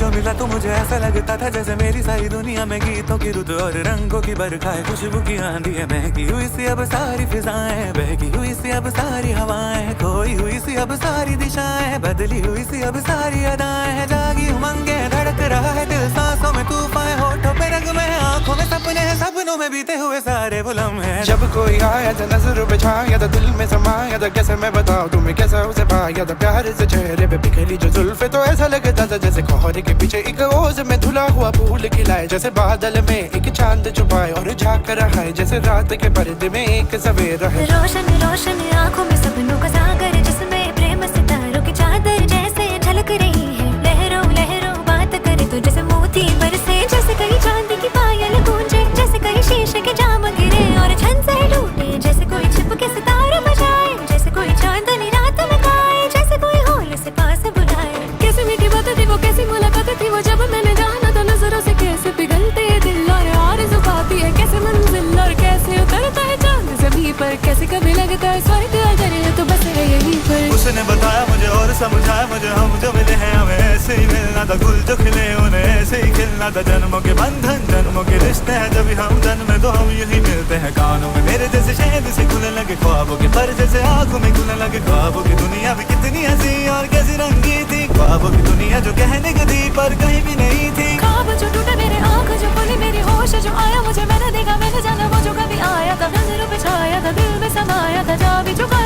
जो मिला तो मुझे ऐसा लगता था जैसे मेरी सारी दुनिया में गीतों की रुत और रंगों की बरखा है, खुशबू की आंधी है, महकी हुई सी अब सारी फिजाएं, बहकी हुई सी अब सारी हवाएं, खोई हुई सी अब सारी दिशाएं, बदली हुई सी अब सारी अदाएं, जागी उमंगे धड़क रहा है दिल, सांसों में तूफान, होठों पे रंग में, आंखों में सपने हैं, सपनों में बीते हुए सारे वो लम्हे। जब कोई आया था नजरों पे छाया था, दिल में समाया था, कैसे मैं बताऊं तुम्हें कैसा उसे पाया था, प्यार से चेहरे पे बिखरी जो जुल्फे तो ऐसा लगता था जैसे कोहरे के पीछे एक ओस में धुला हुआ फूल खिलाए, जैसे बादल में एक चांद छुपाए और झांक रहा है जैसे रात के पर्दे में एक सवेरा है। रोशन रोशन आंखों में सपनों का सागर, जिसमें प्रेम सितारों की चादर जैसे झलक रही है, लहरों लहरों बात करे तो जैसे मोती बरसे, जैसे कहीं चांदी की पायल गूंजे, जैसे कहीं शीशे के जाम गिरे और छन से टूटे, जैसे कोई छिप के सितारे बजाए, जैसे कोई चांदनी रात में गाए, जैसे कोई होल से पास बुलाए। कैसी मीठी बात थी वो, कैसी मुलाकात थी वो, जब मैंने जाना था नजरों से कैसे पिघलते दिल और आरज़ू पाती है, कैसे मंजिल और कैसे उतरता है चांद ज़मीं पर, कैसे कभी लगता है स्वर्ग अगर है तो बस है यहीं पर। उसने बताया मुझे और समझाया मुझे, हम जो मिले हैं हमें ऐसे ही मिलना था, गुल जो खिले उन्हें ऐसे ही खिलना था, जन्मों के बंधन जन्मों के रिश्ते हैं, जब हम जन्मे तो हम यही मिलते हैं, कानों में मेरे जैसे शहद से खुलने लगे ख्वाबों के पर, जैसे आंखों में खुलने लगे ख्वाबों की दुनिया भी कितनी हंसी और कैसी रंगी थी, ख्वाबों की दुनिया जो कहने की थी पर कहीं भी नहीं थी। ख्वाब जो टूटे मेरे आँख जो खुली मेरी होश जो आया मुझे, मैंने देखा मैंने जाना वो जो कभी आया था, नजरों पे छाया था दिल में समाया था, जा भी चुका